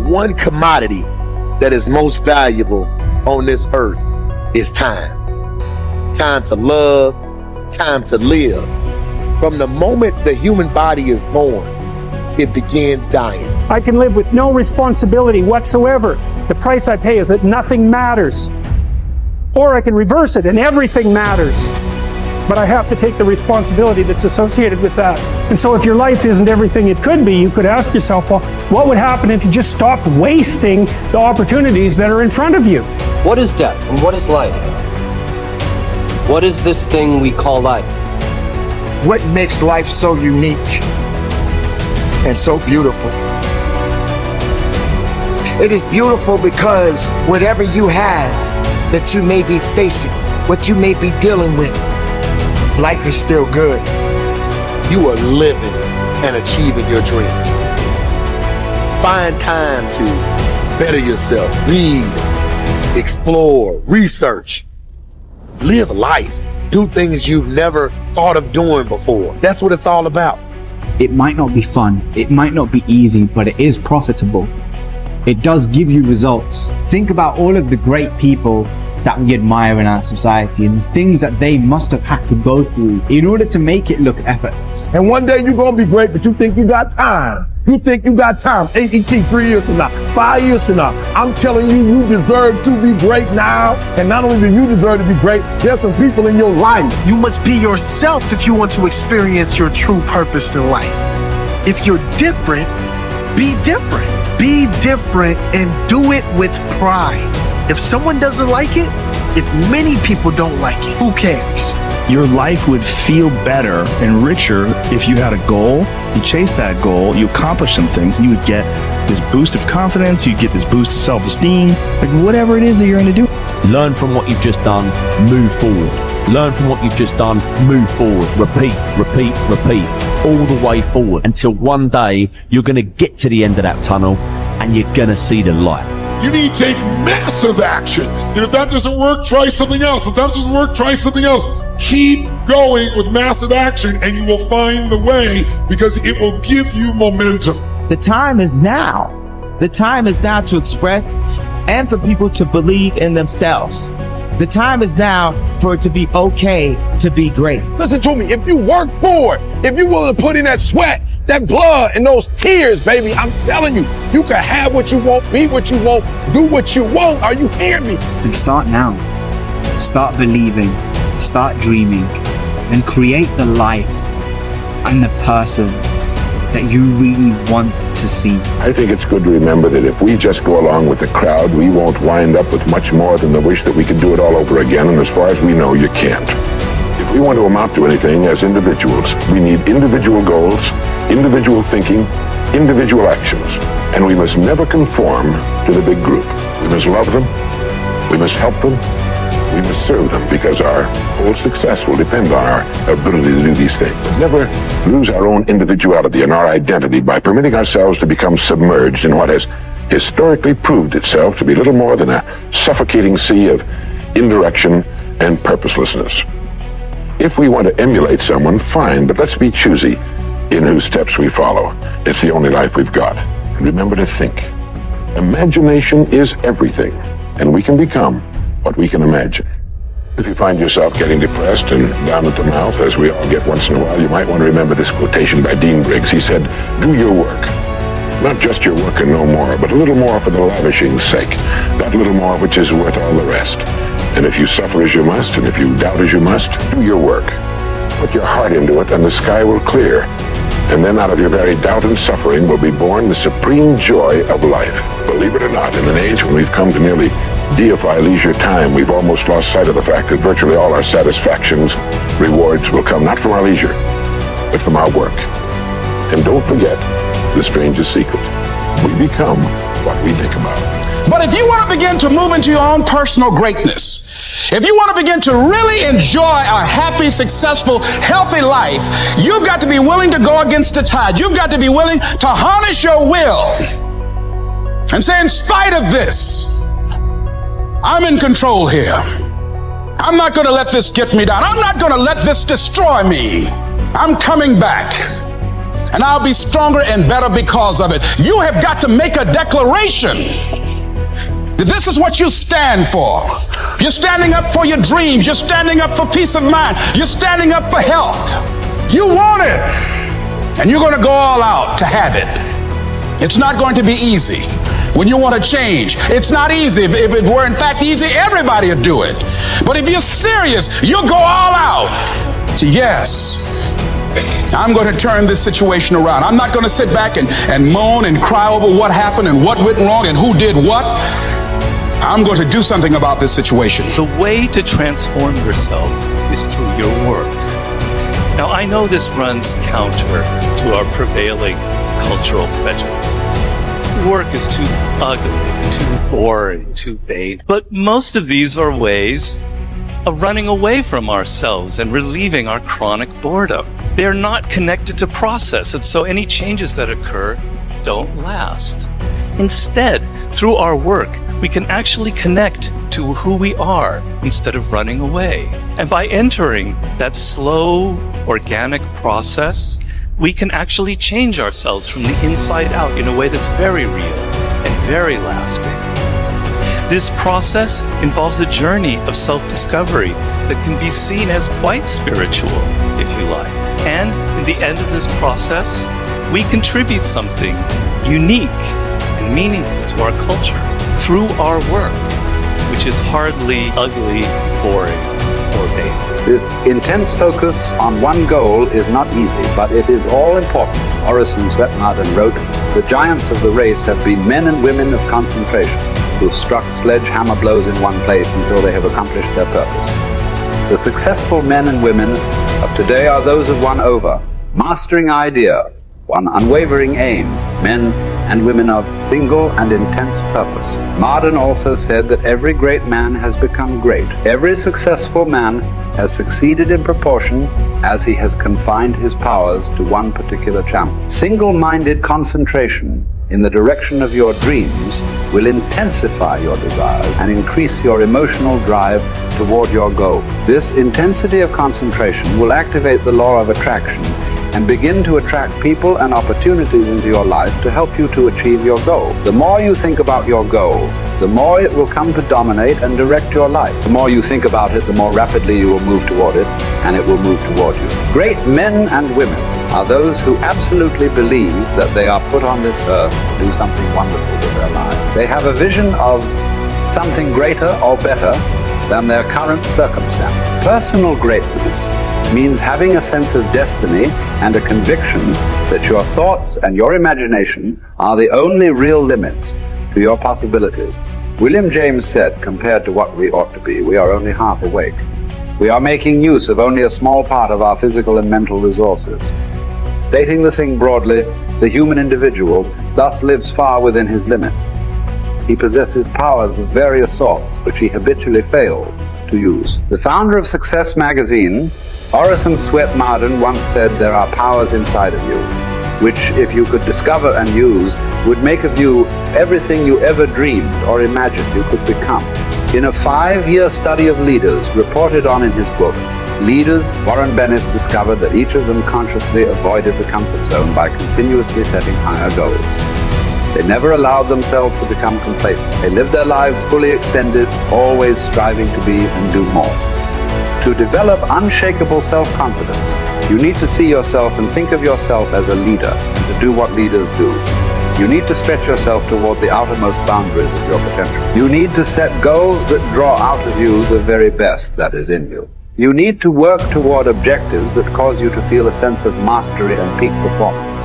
one commodity that is most valuable on this earth is time. Time to love, time to live. From the moment the human body is born, it begins dying. I can live with no responsibility whatsoever. The price I pay is that nothing matters. Or I can reverse it and everything matters. But I have to take the responsibility that's associated with that. And so if your life isn't everything it could be, you could ask yourself, well, what would happen if you just stopped wasting the opportunities that are in front of you? What is death and what is life? What is this thing we call life? What makes life so unique and so beautiful? It is beautiful because whatever you have that you may be facing, what you may be dealing with, life is still good. You are living and achieving your dreams. Find time to better yourself, read, explore, research, live life, do things you've never thought of doing before. That's what it's all about. It might not be fun, it might not be easy, but it is profitable. It does give you results. Think about all of the great people that we admire in our society and things that they must have had to go through in order to make it look effortless. And one day you're going to be great, but you think you got time. You think you got time. AET 3 years from now, 5 years from now. I'm telling you, you deserve to be great now. And not only do you deserve to be great, there's some people in your life. You must be yourself if you want to experience your true purpose in life. If you're different, be different. Be different and do it with pride. If someone doesn't like it, if many people don't like it, who cares? Your life would feel better and richer if you had a goal, you chased that goal, you accomplished some things, and you would get this boost of confidence, you'd get this boost of self-esteem, like whatever it is that you're going to do. Learn from what you've just done, move forward. Learn from what you've just done, move forward. Repeat, repeat, repeat, all the way forward until one day you're going to get to the end of that tunnel and you're going to see the light. You need to take massive action. And if that doesn't work, try something else. If that doesn't work, try something else. Keep going with massive action and you will find the way because it will give you momentum. The time is now. The time is now to express and for people to believe in themselves. The time is now for it to be okay to be great. Listen to me. If you work for it, if you're willing to put in that sweat, that blood and those tears, baby, I'm telling you, you can have what you want, be what you want, do what you want. Are you hearing me? And start now. Start believing, start dreaming, and create the life and the person that you really want to see. I think it's good to remember that if we just go along with the crowd, we won't wind up with much more than the wish that we could do it all over again, and as far as we know, you can't. If we want to amount to anything as individuals, we need individual goals, individual thinking, individual actions, and we must never conform to the big group. We must love them, we must help them, we must serve them, because our whole success will depend on our ability to do these things. But never lose our own individuality and our identity by permitting ourselves to become submerged in what has historically proved itself to be little more than a suffocating sea of indirection and purposelessness. If we want to emulate someone, fine, but let's be choosy in whose steps we follow. It's the only life we've got. And remember to think. Imagination is everything, and we can become what we can imagine. If you find yourself getting depressed and down at the mouth, as we all get once in a while, you might want to remember this quotation by Dean Briggs. He said, "Do your work. Not just your work and no more, but a little more for the lavishing's sake. That little more which is worth all the rest. And if you suffer as you must, and if you doubt as you must, do your work. Put your heart into it, and the sky will clear. And then out of your very doubt and suffering will be born the supreme joy of life." Believe it or not, in an age when we've come to nearly deify leisure time, we've almost lost sight of the fact that virtually all our satisfactions, rewards will come not from our leisure, but from our work. And don't forget the strangest secret. We become what we think about. But if you want to begin to move into your own personal greatness, if you want to begin to really enjoy a happy, successful, healthy life, you've got to be willing to go against the tide. You've got to be willing to harness your will and say, in spite of this, I'm in control here. I'm not going to let this get me down. I'm not going to let this destroy me. I'm coming back. and I'll be stronger and better because of it. You have got to make a declaration that this is what you stand for. You're standing up for your dreams. You're standing up for peace of mind. You're standing up for health. You want it, and you're going to go all out to have it. It's not going to be easy. When you want to change, it's not easy. If it were in fact easy, everybody would do it. But if you're serious, you'll go all out. So yes, I'm going to turn this situation around. I'm not going to sit back and moan and cry over what happened and what went wrong and who did what. I'm going to do something about this situation. The way to transform yourself is through your work. Now, I know this runs counter to our prevailing cultural prejudices. Work is too ugly, too boring, too vain. But most of these are ways of running away from ourselves and relieving our chronic boredom. They're not connected to process, and so any changes that occur don't last. Instead, through our work, we can actually connect to who we are instead of running away. And by entering that slow, organic process, we can actually change ourselves from the inside out in a way that's very real and very lasting. This process involves a journey of self-discovery that can be seen as quite spiritual, if you like. And in the end of this process, we contribute something unique and meaningful to our culture through our work, which is hardly ugly, boring, or vain. This intense focus on one goal is not easy, but it is all important. Orison Swetmarden wrote, "The giants of the race have been men and women of concentration, who've struck sledgehammer blows in one place until they have accomplished their purpose. The successful men and women of today are those of one over, mastering idea, one unwavering aim, men and women of single and intense purpose." Marden also said that every great man has become great. Every successful man has succeeded in proportion as he has confined his powers to one particular channel. Single-minded concentration in the direction of your dreams will intensify your desires and increase your emotional drive toward your goal. This intensity of concentration will activate the law of attraction and begin to attract people and opportunities into your life to help you to achieve your goal. The more you think about your goal, the more it will come to dominate and direct your life. The more you think about it, the more rapidly you will move toward it, and it will move toward you. Great men and women are those who absolutely believe that they are put on this earth to do something wonderful with their lives. They have a vision of something greater or better than their current circumstances. Personal greatness means having a sense of destiny and a conviction that your thoughts and your imagination are the only real limits to your possibilities. William James said, compared to what we ought to be, we are only half awake. We are making use of only a small part of our physical and mental resources. Stating the thing broadly, the human individual thus lives far within his limits. He possesses powers of various sorts which he habitually fails to use. The founder of Success magazine, Orison Swetmarden, once said, "There are powers inside of you, which if you could discover and use, would make of you everything you ever dreamed or imagined you could become." In a 5-year study of leaders reported on in his book, Leaders, Warren Bennis discovered that each of them consciously avoided the comfort zone by continuously setting higher goals. They never allowed themselves to become complacent. They lived their lives fully extended, always striving to be and do more. To develop unshakable self-confidence, you need to see yourself and think of yourself as a leader, and to do what leaders do. You need to stretch yourself toward the outermost boundaries of your potential. You need to set goals that draw out of you the very best that is in you. You need to work toward objectives that cause you to feel a sense of mastery and peak performance.